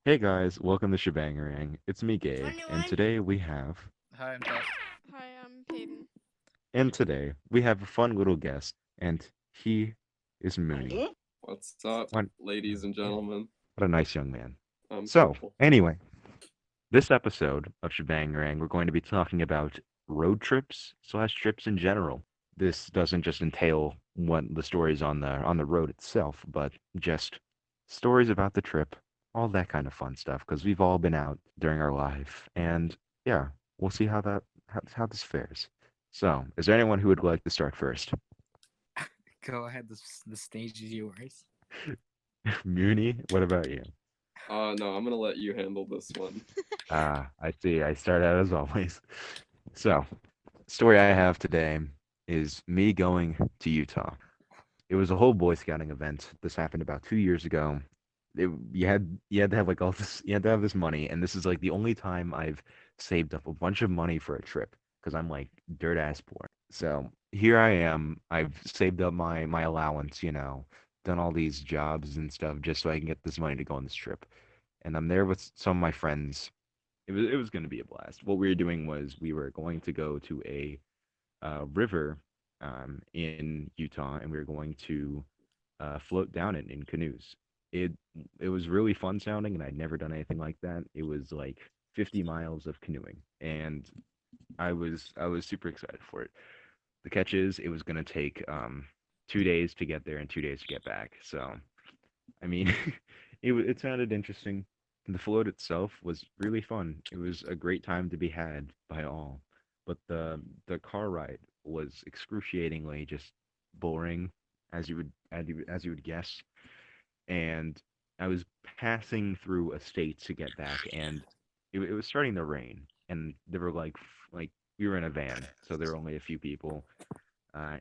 Hey guys, welcome to Shabangarang. It's me, Gabe, and Anyone? today we have, Hi, I'm Dusk. Hi, I'm Peyton. a fun little guest, and he is Moonie. What's up, What, ladies and gentlemen? what a nice young man. I'm So, purple. anyway, this episode of Shabangarang, we're going to be talking about road trips slash trips in general. This doesn't just entail what the stories on the road itself, but just stories about the trip, all that kind of fun stuff. Because we've all been out during our life, and yeah, we'll see how this fares. So, is there anyone who would like to start first? Go ahead, the stage is yours. Muni, what about you? No, I'm gonna let you handle this one. I see. I start out as always. So, story I have today is me going to Utah. It was a whole Boy Scouting event. This happened about 2 years ago. You had to have like all this you had to have this money, and this is like the only time I've saved up a bunch of money for a trip because I'm like dirt ass poor. So here I am. I've saved up my allowance, done all these jobs and stuff just so I can get this money to go on this trip. And I'm there with some of my friends. It was going to be a blast. What we were doing was we were going to go to a river in Utah, and we were going to float down it in canoes. It it was really fun sounding, and I'd never done anything like that. It was like 50 miles of canoeing, and I was super excited for it. The catch is, it was gonna take 2 days to get there and 2 days to get back. So I mean, it sounded interesting. The float itself was really fun. It was a great time to be had by all, but the car ride was excruciatingly just boring, as you would guess. And I was passing through a state to get back, and it was starting to rain, and there were like we were in a van, so there were only a few people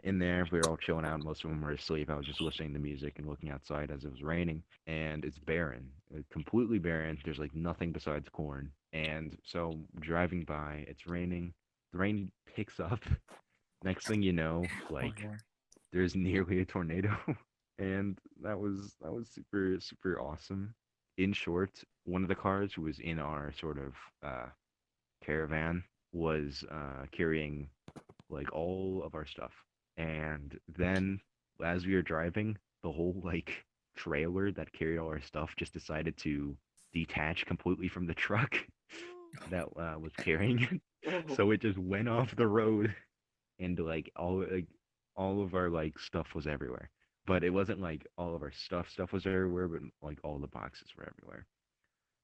in there. We were all chilling out. Most of them were asleep. I was just listening to music and looking outside as it was raining, and it's barren, completely barren. There's like nothing besides corn. And so driving by, it's raining. The rain picks up. Next thing you know, Oh, like Lord. there's nearly a tornado, and that was super super awesome. In short, one of the cars who was in our sort of caravan was carrying like all of our stuff. And then as we were driving, the whole like trailer that carried all our stuff just decided to detach completely from the truck that was carrying it. Oh, So it just went off the road, and like all of our like stuff was everywhere. But it wasn't like all of our stuff was everywhere, but like all the boxes were everywhere.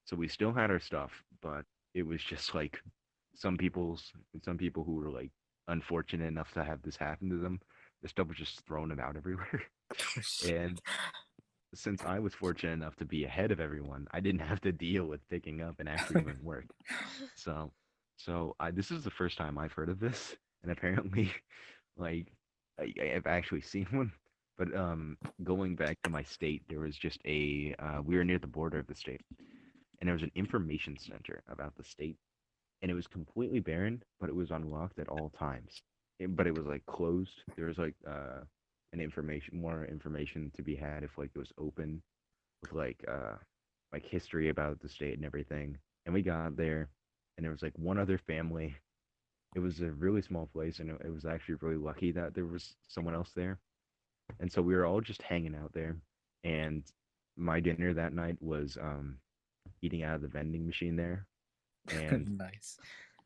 So we still had our stuff, but it was just like some people who were like unfortunate enough to have this happen to them, the stuff was just thrown about everywhere. Oh, shit. And since I was fortunate enough to be ahead of everyone, I didn't have to deal with picking up and actually doing work. So this is the first time I've heard of this, and apparently, like I've actually seen one. But going back to my state, there was just we were near the border of the state, and there was an information center about the state, and it was completely barren, but it was unlocked at all times. But it was like closed. There was like more information to be had if like it was open, with like history about the state and everything. And we got there, and there was like one other family. It was a really small place, and it was actually really lucky that there was someone else there. And so we were all just hanging out there. And my dinner that night was eating out of the vending machine there. And Nice.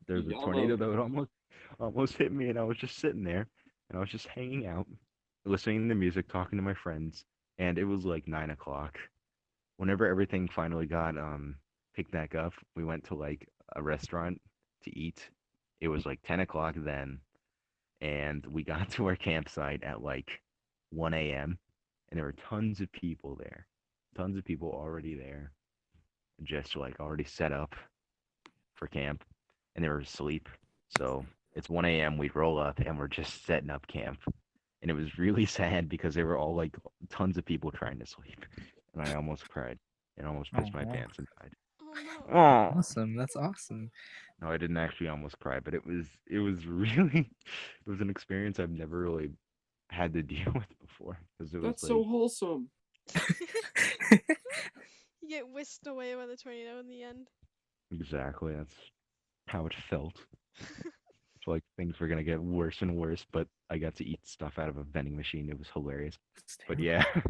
there was a tornado yum. that would almost hit me, and I was just sitting there, and I was just hanging out, listening to music, talking to my friends, and it was like 9 o'clock. Whenever everything finally got picked back up, we went to like a restaurant to eat. It was like 10 o'clock then, and we got to our campsite at like 1 a.m., and there were tons of people there, tons of people already there, just like already set up for camp, and they were asleep. So it's 1 a.m. We roll up, and we're just setting up camp. And it was really sad because they were all like tons of people trying to sleep. And I almost cried and almost pissed my Oh, pants and died. Oh no. Oh awesome. That's awesome. no, I didn't actually almost cry, but it was really it was an experience I've never really had to deal with before, because it was That's so like wholesome. You get whisked away by the tornado in the end. Exactly. That's how it felt. It's like things were gonna get worse and worse, but I got to eat stuff out of a vending machine. It was hilarious. It's But terrible. yeah,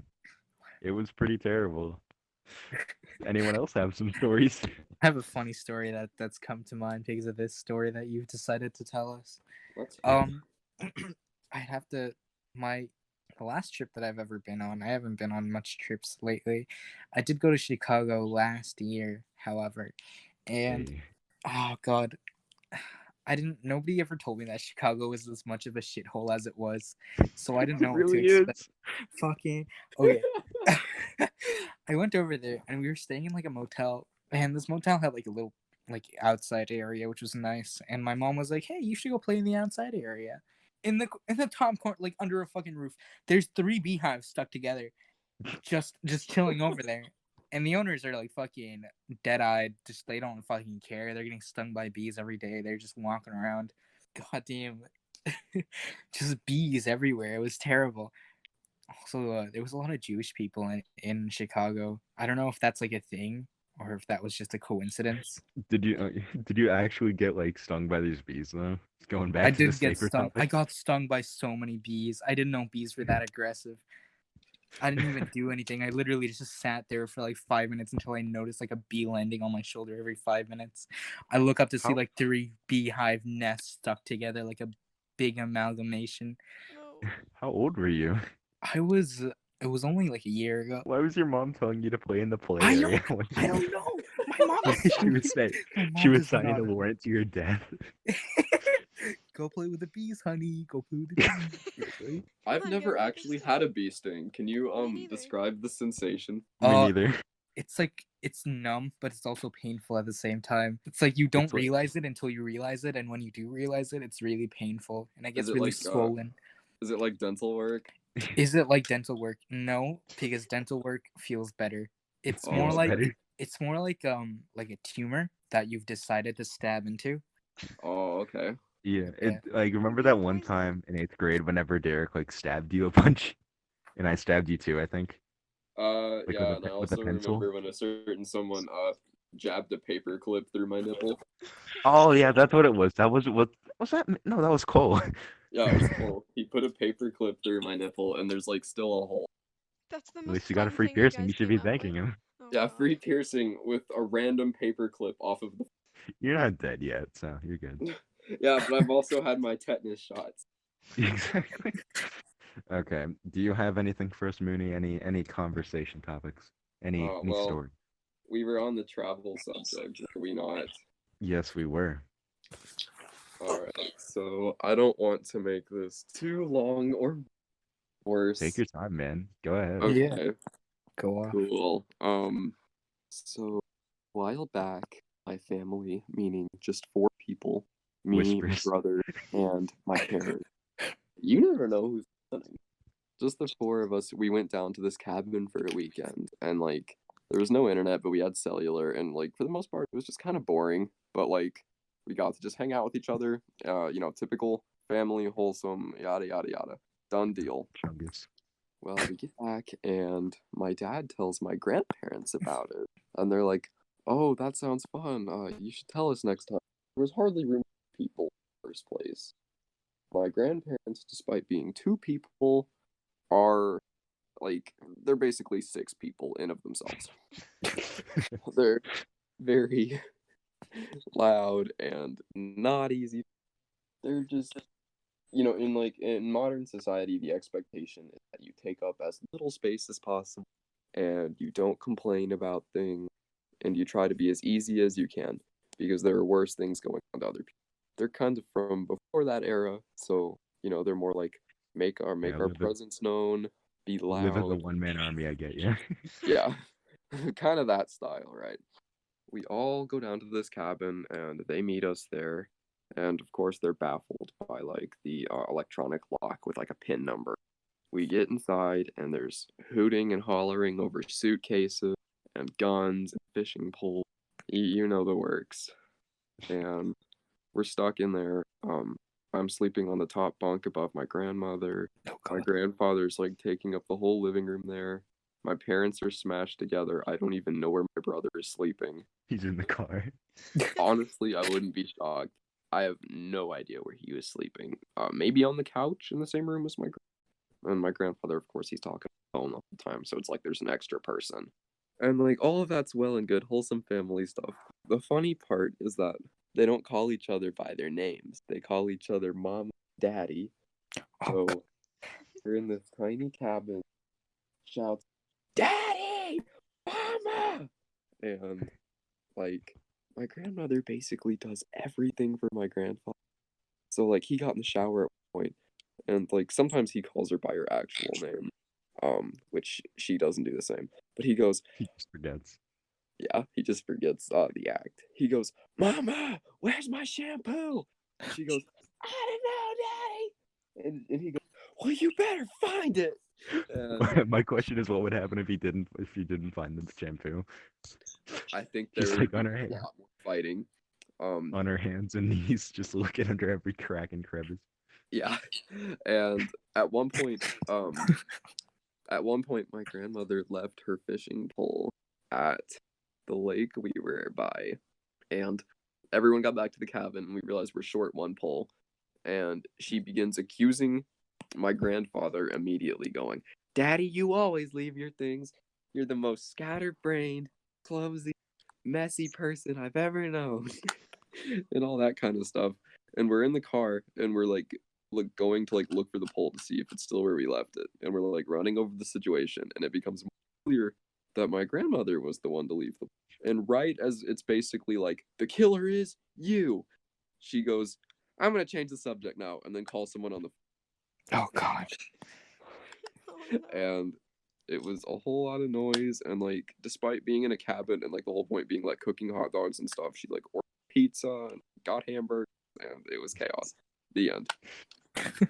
it was pretty terrible. Anyone else have some stories? I have a funny story that's come to mind because of this story that you've decided to tell us. Let's hear it. I have to the last trip that I've ever been on. I haven't been on much trips lately. I did go to Chicago last year, however, and Hey, oh god, nobody ever told me that Chicago was as much of a shithole as it was, so I didn't it know what to really expect. is. Fucking okay. I went over there and we were staying in like a motel, and this motel had like a little like outside area, which was nice. And my mom was like, "Hey, you should go play in the outside area." In the top corner, like under a fucking roof, there's 3 beehives stuck together, just chilling over there. And the owners are like fucking dead-eyed, just they don't fucking care. They're getting stung by bees every day. They're just walking around. God damn. Just bees everywhere. It was terrible. Also, there was a lot of Jewish people in Chicago. I don't know if that's like a thing or if that was just a coincidence. Did you actually get like stung by these bees though? Going I back to the did get safer stung. I topic. got stung by so many bees. I didn't know bees were that aggressive. I didn't even do anything. I literally just sat there for like 5 minutes until I noticed like a bee landing on my shoulder every 5 minutes. I look up to see How- like 3 beehive nests stuck together like a big amalgamation. No. How old were you? It was only like a year ago. Why was your mom telling you to play in the play I area? don't know. My mom is so She was saying my she mom was does signing not a warrant to your death. Go play with the bees, honey. Go play with the bees. Really? I've Not never getting actually this had a bee sting. Can you Me neither. describe the sensation? Me Uh, neither. it's numb, but it's also painful at the same time. It's like you don't It's like- realize it until you realize it, and when you do realize it, it's really painful and it gets it really like, swollen. Is it like dental work? Is it like dental work? No, because dental work feels better. It's Oh, more like better. it's more like a tumor that you've decided to stab into. Oh, okay. Yeah, Yeah. like remember Being that one poisoned. time in 8th grade whenever Derek like stabbed you a bunch, and I stabbed you too, I think, like Yeah, and I with a also pencil. remember when a certain someone jabbed a paper clip through my nipple. Oh yeah, that's what it was. That was what was that? No, that was Cole. Yeah, it was cool. He put a paper clip through my nipple, and there's like still a hole. That's the At most least you got a fun free thing you piercing. guys You should came be up thanking with. him. Oh, Yeah, God. free piercing with a random paper clip off of the. You're not dead yet, so you're good. Yeah, but I've also had my tetanus shots. Exactly. Okay. Do you have anything for us, Moonie? Any conversation topics? Any Well, story? we were on the travel subject, were we not? Yes, we were. Alright, so I don't want to make this too long or worse. Take your time, man. Go ahead. Okay, Yeah. Go off. cool. So a while back, my family, meaning just 4 people, me, Whispers. my brother, and my parents. You never know who's listening. Just the 4 of us, we went down to this cabin for a weekend, and like there was no internet, but we had cellular, and like for the most part, it was just kind of boring. But like we got to just hang out with each other. Typical family, wholesome, yada yada yada. Done deal. Chungus. Well, we get back, and my dad tells my grandparents about it, and they're like, "Oh, that sounds fun. You should tell us next time." There was hardly room for people in the first place. My grandparents, despite being 2 people, are like they're basically 6 people in of themselves. They're very loud and not easy. They're just in modern society, the expectation is that you take up as little space as possible and you don't complain about things and you try to be as easy as you can because there are worse things going on to other people. They're kind of from before that era, so they're more like make our live it- presence known, be Live as a loud. one-man army, I get you. Yeah. Kind of that style, right? We all go down to this cabin and they meet us there. And of course, they're baffled by like the electronic lock with like a pin number. We get inside and there's hooting and hollering over suitcases and guns and fishing poles. You know the works. And we're stuck in there. I'm sleeping on the top bunk above my grandmother. Oh My god. grandfather's like taking up the whole living room there. My parents are smashed together. I don't even know where my brother is sleeping. He's in the car. Honestly, I wouldn't be shocked. I have no idea where he was sleeping. Maybe on the couch in the same room as and my grandfather. Of course, he's talking on the phone all the time, so it's like there's an extra person. And like all of that's well and good, wholesome family stuff. The funny part is that they don't call each other by their names. They call each other mom, daddy. Oh, So they're in this tiny cabin, shouts, "Daddy, mama!" And like my grandmother basically does everything for my grandfather. So like he got in the shower at one point, and like sometimes he calls her by her actual name, which she doesn't do the same. But he goes, He just forgets. yeah, he just forgets the act. He goes, "Mama, where's my shampoo?" And she goes, "I don't know, Daddy." And he goes, "Well, you better find it." And My question is, what would happen if he didn't find the shampoo? I think Just there like would on be her a hand, lot more fighting. on her hands and knees, just looking under every crack and crevice. Yeah. And at one point, my grandmother left her fishing pole at the lake we were by, and everyone got back to the cabin, and we realized we're short one pole. And she begins accusing my grandfather immediately, going, "Daddy, you always leave your things. You're the most scatterbrained, clumsy, messy person I've ever known," and all that kind of stuff. And we're in the car, and we're like going to like look for the pole to see if it's still where we left it. And we're like running over the situation, and it becomes clear that my grandmother was the one to leave the. And right as it's basically like the killer is you, she goes, "I'm gonna change the subject now," and then call someone on the. oh God. Oh no. And it was a whole lot of noise, and like despite being in a cabin and like the whole point being like cooking hot dogs and stuff, she like ordered pizza and got hamburgers, and it was chaos. The end.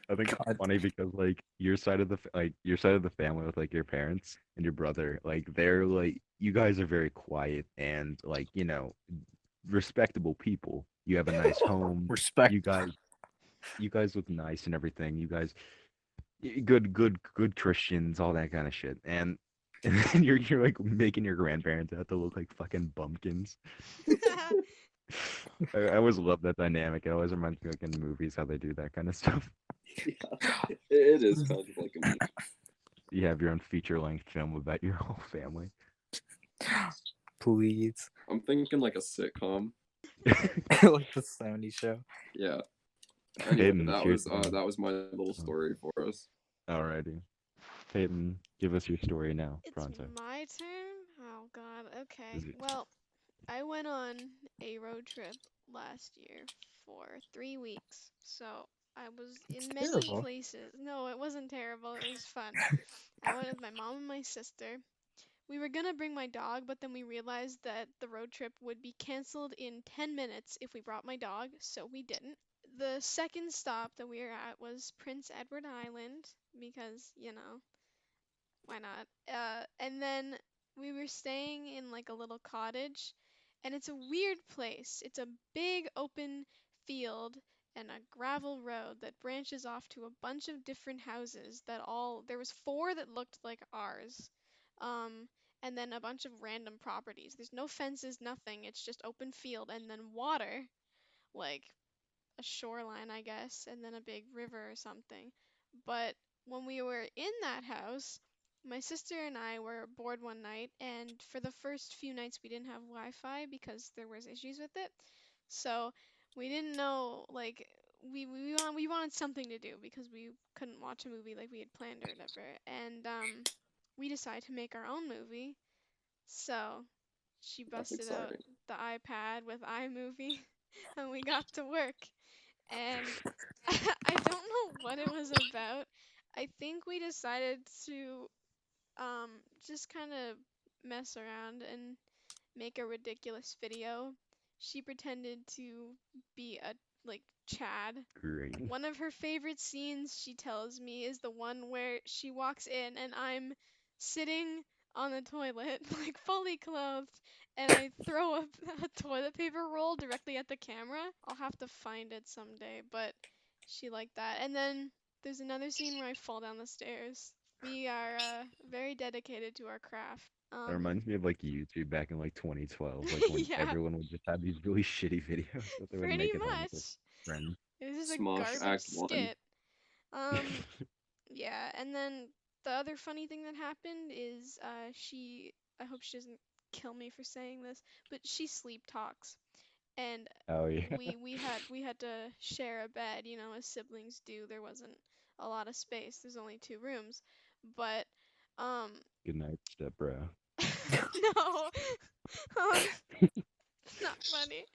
I think God. it's funny because like your side of the family with like your parents and your brother, like they're like you guys are very quiet and like respectable people. You have a nice home. Respect. You guys look nice and everything. You guys good Christians, all that kind of shit. And and then you're like making your grandparents out to look like fucking bumpkins. I always love that dynamic. It always reminds me like in movies how they do that kind of stuff. Yeah, it is kind of like a meme. You have your own feature-length film about your whole family. Please. I'm thinking like a sitcom. Like the 70s show. Yeah. Anyway, Peyton, it's your turn. that was my little story for us. Alrighty. Peyton, give us your story now, It's Pronto. my turn? Oh god, okay. Is it? Well, I went on a road trip last year for 3 weeks. So I was in many terrible. places. No, it wasn't terrible. It was fun. I went with my mom and my sister. We were gonna bring my dog, but then we realized that the road trip would be canceled in 10 minutes if we brought my dog, so we didn't. The second stop that we were at was Prince Edward Island because, why not? And then we were staying in like a little cottage, and it's a weird place. It's a big open field and a gravel road that branches off to a bunch of different houses that all there was four that looked like ours. Um, and then a bunch of random properties. There's no fences, nothing. It's just open field and then water, like a shoreline, I guess, and then a big river or something. But when we were in that house, my sister and I were bored one night, and for the first few nights we didn't have Wi-Fi because there was issues with it. So we didn't know like we wanted something to do because we couldn't watch a movie like we had planned or whatever. And we decided to make our own movie. So she That's busted out exciting. the iPad with iMovie and we got to work. And I don't know what it was about. I think we decided to um just kind of mess around and make a ridiculous video. She pretended to be a like Chad. Great. One of her favorite scenes, she tells me, is the one where she walks in and I'm sitting on the toilet, like fully clothed, and I throw a toilet paper roll directly at the camera. I'll have to find it someday, but she liked that. And then there's another scene where I fall down the stairs. We are very dedicated to our craft. It reminds me of like YouTube back in like 2012, like when Yeah, everyone would just have these really shitty videos that they would pretty make at home with their much. friends. It was just a Smosh garbage Act 1. skit. Um, yeah, and then the other funny thing that happened is I hope she doesn't kill me for saying this, but she sleep talks. And Oh yeah. we had to share a bed, as siblings do. There wasn't a lot of space. There's only two rooms. But um Good night, step bro. no. Um not funny.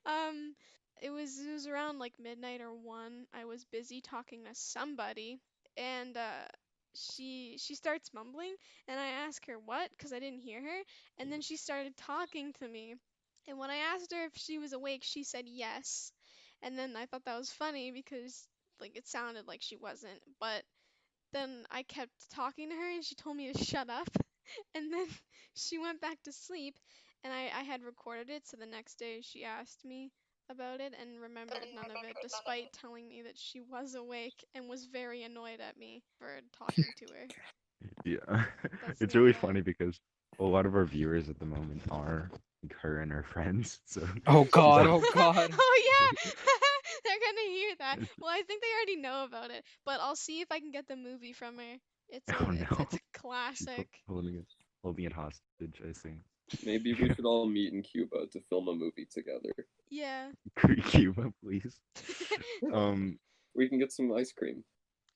Um it was around like midnight or 1. I was busy talking to somebody, and she starts mumbling, and I ask her what cuz I didn't hear her, and then she started talking to me. And when I asked her if she was awake, she said yes. And then I thought that was funny because like it sounded like she wasn't, but then I kept talking to her and she told me to shut up. And then she went back to sleep, and I had recorded it, so the next day she asked me about it and remembered none of it, despite telling me that she was awake and was very annoyed at me for talking to her. Yeah. That's It's the only really one. funny because a lot of our viewers at the moment are like her and her friends. So Oh she's God, like, oh God. Oh yeah, they're gonna hear that. Well, I think they already know about it, but I'll see if I can get the movie from her. It's a oh it's no. it's a She's classic. holding it hostage, I see. Maybe we should all meet in Cuba to film a movie together. Yeah. Cuba, please. Um, We can get some ice cream.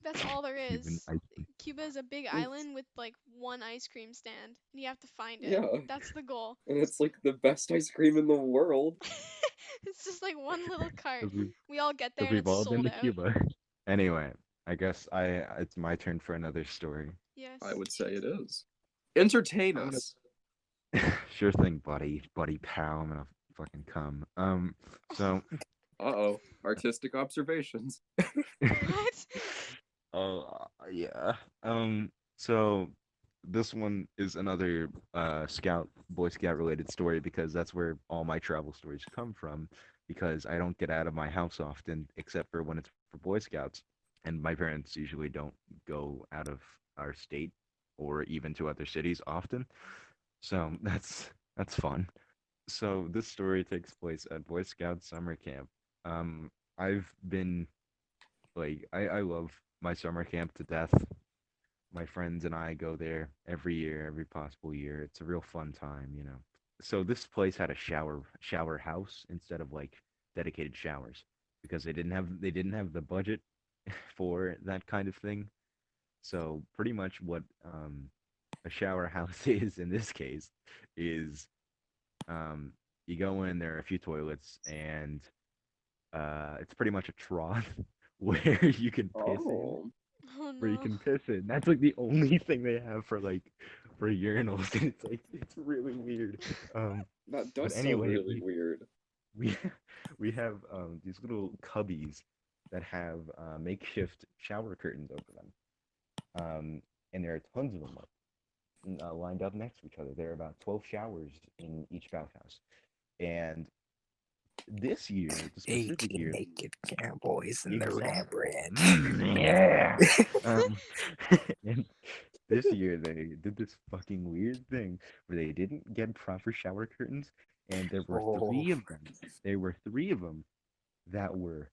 That's all there Cuban is. ice Cuba is a big It's, island with like one ice cream stand, and you have to find it. yeah, That's the goal. and it's like the best ice cream in the world. It's just like one little cart. because We all get there because and we've it's all been sold to out. Cuba. Anyway, I guess it's my turn for another story. I Yes. would say it is. Entertain I'm us. sure thing, buddy pal. I'm gonna fucking come. So, Uh-oh. Artistic observations. What? yeah. So this one is another Boy Scout related story because that's where all my travel stories come from. Because I don't get out of my house often, except for when it's for Boy Scouts, and my parents usually don't go out of our state or even to other cities often. So that's fun. So this story takes place at Boy Scout summer camp. I've been like I love my summer camp to death. My friends and I go there every year, every possible year. It's a real fun time. So this place had a shower house instead of like dedicated showers because they didn't have the budget for that kind of thing. So pretty much what a shower house is in this case is um you go in, there are a few toilets, and it's pretty much a trough where you can piss in. Oh. Oh Where you no. can piss in. That's like the only thing they have for urinals, and it's like it's really weird. Um, That but does sound anyway, really weird. we we have these little cubbies that have makeshift shower curtains over them. And there are tons of them lined up next to each other. There are about 12 showers in each bathhouse. And this year, the specific 18 year, naked cowboys in the exactly. red. Yeah. Um, and this year they did this fucking weird thing where they didn't get proper shower curtains, and there were Oh, three of them. There were three of them that were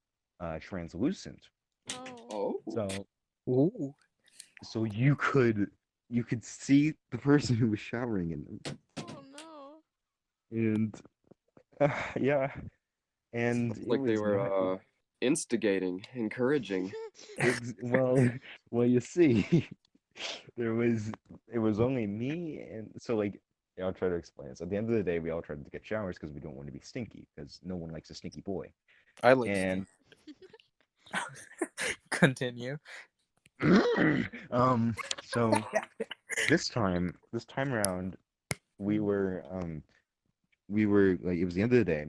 translucent. Oh. Oh. So ooh. so you could see the person who was showering in them. Oh no. And yeah, and Sounds it like they was not were instigating, encouraging. well, well, you see, there was it was only me, and so like I'll try to explain this. At the end of the day, we all tried to get showers because we don't want to be stinky, because no one likes a stinky boy. I like And continue. um, so this time around, we were like, it was the end of the day,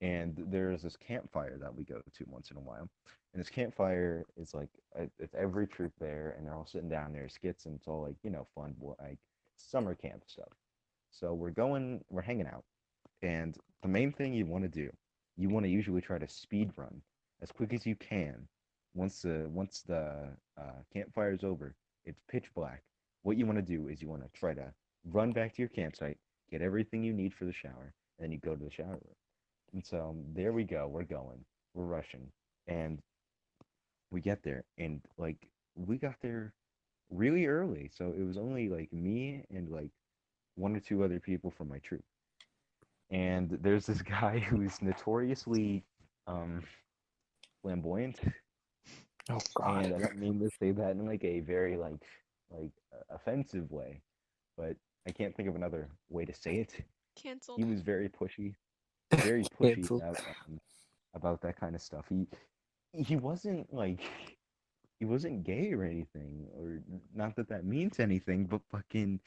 and there's this campfire that we go to once in a while. And this campfire is like it's every troop there, and they're all sitting down there, skits, and it's all like fun, like summer camp stuff. So we're hanging out, and the main thing you want to do, you want to usually try to speed run as quick as you can. Once the campfire is over, It's pitch black. What you want to do is you want to try to run back to your campsite, get everything you need for the shower, and then you go to the shower room. And so there we go. We're going. We're rushing. And we get there. And like we got there really early. So it was only like me and like one or two other people from my troop. And there's this guy who's notoriously um flamboyant. Oh And I God. don't mean to say that in like a very offensive way, but I can't think of another way to say it. Cancelled. He was very pushy Cancelled. about that kind of stuff. He wasn't like he wasn't gay or anything, or not that that means anything, but fucking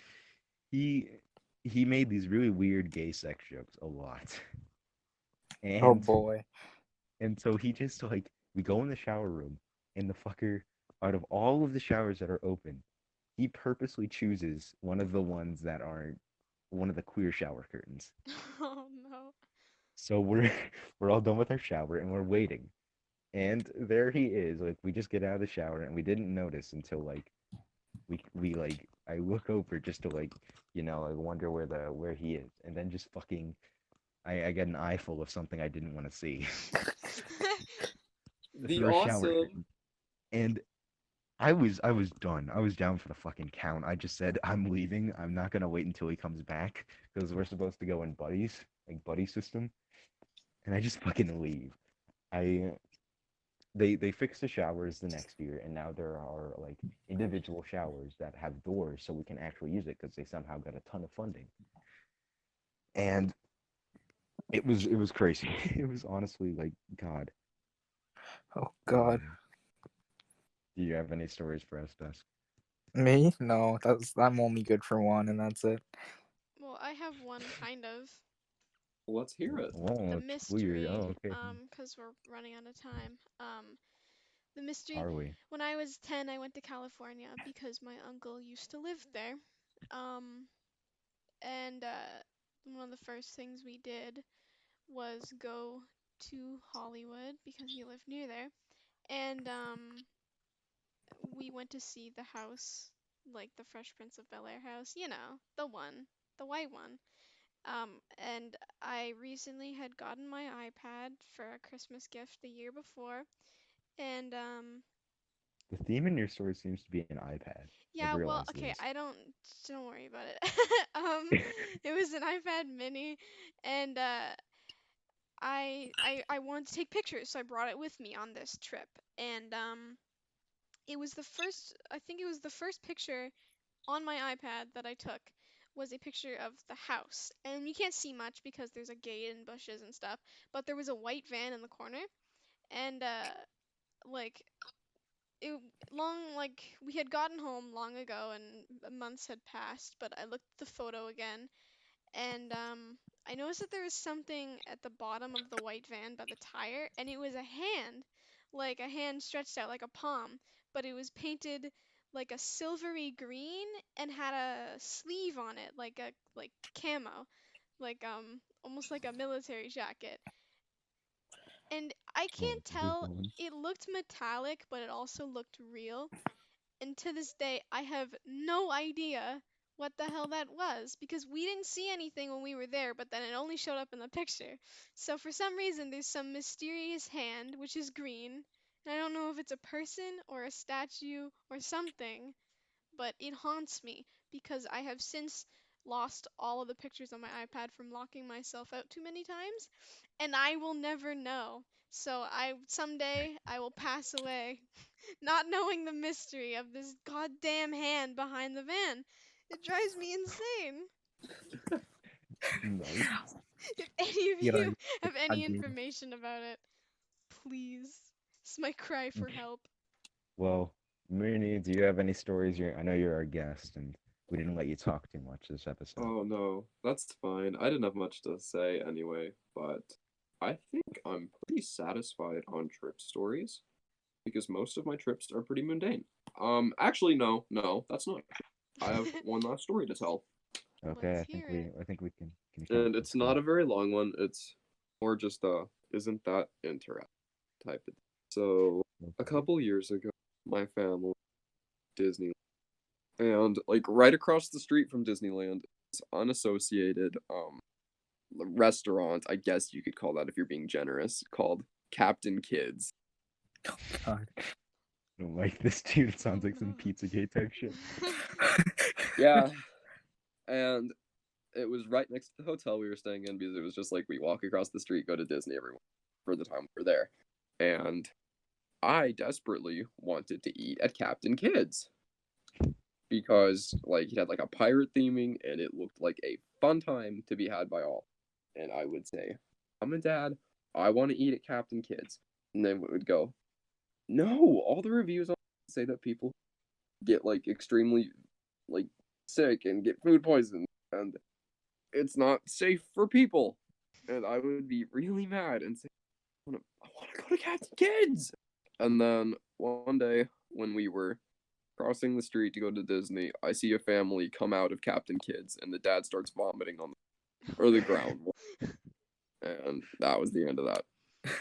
he he made these really weird gay sex jokes a lot. Oh And boy. and so he just like we go in the shower room and the fucker out of all of the showers that are open, he purposely chooses one of the ones that aren't one of the queer shower curtains. Oh no. So we're we're all done with our shower and we're waiting. And there he is. Like we just get out of the shower and we didn't notice until like we like I look over just to like like wonder where he is, and then just fucking I get an eyeful of something I didn't want to see The through a shower awesome. curtain. And I was done. I was down for the fucking count. I just said I'm leaving. I'm not gonna wait until he comes back because we're supposed to go in buddies, like buddy system. And I just fucking leave. I they fixed the showers the next year, and now there are like individual showers that have doors so we can actually use it because they somehow got a ton of funding. And it was crazy. It was honestly like God. Oh God. Do you have any stories for us, Dusk? Me? No, I'm only good for one, and that's it. Well, I have one kind of. Let's hear it. The Oh, it's weird. mystery, Oh, okay. because we're running out of time. The mystery. Are we? When I was 10, I went to California because my uncle used to live there. Um, and one of the first things we did was go to Hollywood because he lived near there. And we went to see the house, like the Fresh Prince of Bel-Air house, the one, the white one. And I recently had gotten my iPad for a Christmas gift the year before, and The theme in your story seems to be an iPad. I've yeah, well, realized okay, this. don't worry about it. It was an iPad mini, and I wanted to take pictures, so I brought it with me on this trip. And I think it was the first picture on my iPad that I took was a picture of the house. And you can't see much because there's a gate and bushes and stuff, but there was a white van in the corner. And like it like we had gotten home long ago and months had passed, but I looked at the photo again, and I noticed that there was something at the bottom of the white van by the tire, and it was a hand, like a hand stretched out like a palm, but it was painted like a silvery green and had a sleeve on it, like camo, like almost like a military jacket. And I Oh, can't this tell, one. it looked metallic, but it also looked real. And to this day, I have no idea what the hell that was because we didn't see anything when we were there, but then it only showed up in the picture. So for some reason, there's some mysterious hand, which is green, and I don't know if it's a person or a statue or something, but it haunts me because I have since lost all of the pictures on my iPad from locking myself out too many times, and I will never know. So I someday I will pass away not knowing the mystery of this goddamn hand behind the van. It drives me insane. Nice. If any of You know, you have any again. information about it, please. It's my cry for Okay. help. Well, Mooney, do you have any stories? I know you're our guest, and we didn't let you talk too much this episode. Oh no, that's fine. I didn't have much to say anyway, but I think I'm pretty satisfied on trip stories because most of my trips are pretty mundane. Actually, no, that's not true. I have one last story to tell, Okay, Let's hear it. I think we can count and this it's guy. not a very long one. It's more just isn't that interesting type of. So a Okay. couple years ago, my family Disney. And like right across the street from Disneyland is unassociated restaurant, I guess you could call that if you're being generous, called Captain Kids. Oh God. I don't like this, dude. It sounds like some no. Pizzagate type shit. Yeah. And it was right next to the hotel we were staying in because it was just like we walk across the street, go to Disney every for the time we were there. And I desperately wanted to eat at Captain Kids because like it had like a pirate theming and it looked like a fun time to be had by all. And I would say, Mom and Dad, I want to eat at Captain Kids. And then we would go, no, all the reviews say that people get like extremely like sick and get food poisoning and it's not safe for people. And I would be really mad and say, I want to go to Captain Kids. And then one day when we were crossing the street to go to Disney, I see a family come out of Captain Kids and the dad starts vomiting on the ground. And that was the end of that.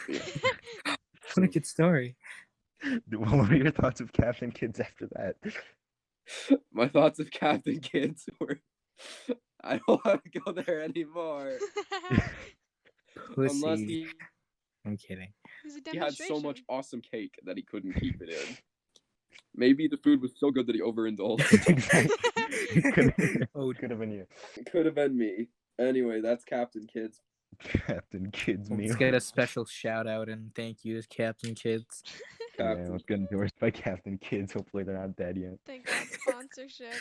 Yeah. What a good story. What were your thoughts of Captain Kids after that? My thoughts of Captain Kids were I don't want to go there anymore. Unless Pussy. I'm kidding. It was a he had so demonstration. much awesome cake that he couldn't keep it in. Maybe the food was so good that he overindulged. Could have been you. It could have been me. Anyway, that's Captain Kids. Captain Kids meal. Let's get a special shout out and thank you to Captain Kids. Yeah, Captain. let's get endorsed by Captain Kids. Hopefully they're not dead yet. Thank God, sponsorship.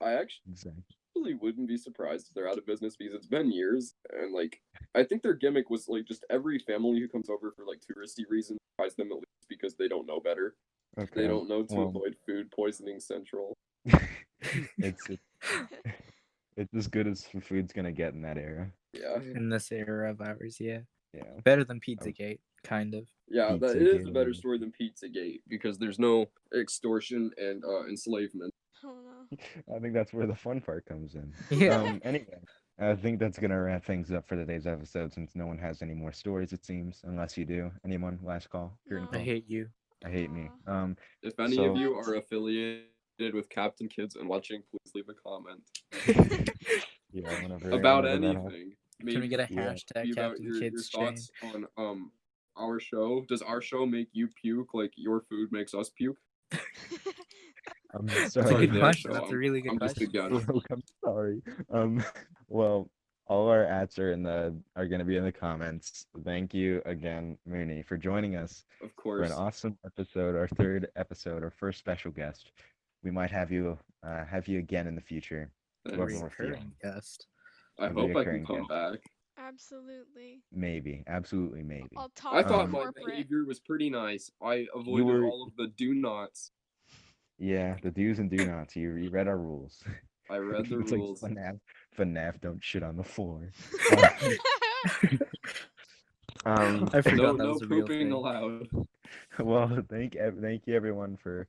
I actually Exactly. wouldn't be surprised if they're out of business because it's been years. And like, I think their gimmick was like just every family who comes over for like touristy reasons tries them at least because they don't know better. Okay. They don't know to well, avoid food poisoning central. it's as good as food's gonna get in that era. Yeah. In this era of ours, yeah. Yeah. Better than Pizzagate, kind of. Yeah, that, it is a Pizzagate. better story than Pizzagate because there's no extortion and enslavement. Oh no. I think that's where the fun part comes in. Yeah. Anyway, I think that's gonna wrap things up for today's episode since no one has any more stories, it seems. Unless you do. Anyone? Last call. Curtain No. I call. hate you. I hate me. If any So- of you are affiliated with Captain Kids and watching, please leave a comment Yeah, whenever about whenever that happens. anything. Can we get a Yeah. hashtag about Captain your Kids chain? thoughts on our show? Does our show make you puke like your food makes us puke? I'm That's a sorry. good yeah, question. so That's a really good I'm just a question. guest. Brooke, I'm sorry. Well, all our ads are gonna be in the comments. Thank you again, Moonie, for joining us Of for an course. awesome episode, our third episode, our first special guest. We might have you again in the future. A Love Thanks. more feeling. recurring guest. I a hope I reoccurring can come guest. back. Absolutely. Maybe, absolutely, maybe. I'll talk I to thought my corporate. behavior was pretty nice. I avoided were- all of the do nots. Yeah, the do's and do nots. You read our rules. I read the It's rules. like FNAF don't shit on the floor. I forgot No, that no was a real pooping thing. allowed. Well, thank you everyone for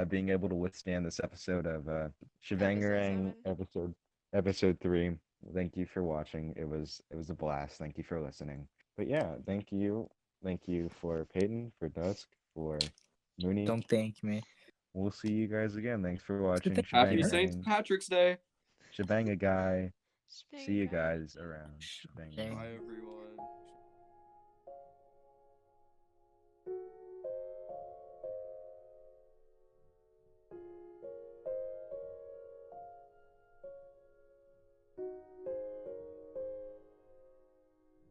being able to withstand this episode of Shabangarang episode 3. Thank you for watching. It was a blast. Thank you for listening. But yeah, thank you for Peyton, for Dusk, for Moonie. Don't thank me. We'll see you guys again. Thanks for watching. Happy St. Shabangarang. Patrick's Day. Shabanga guy. See you Spanga. guys around. Shebanga. Dang. Bye, everyone.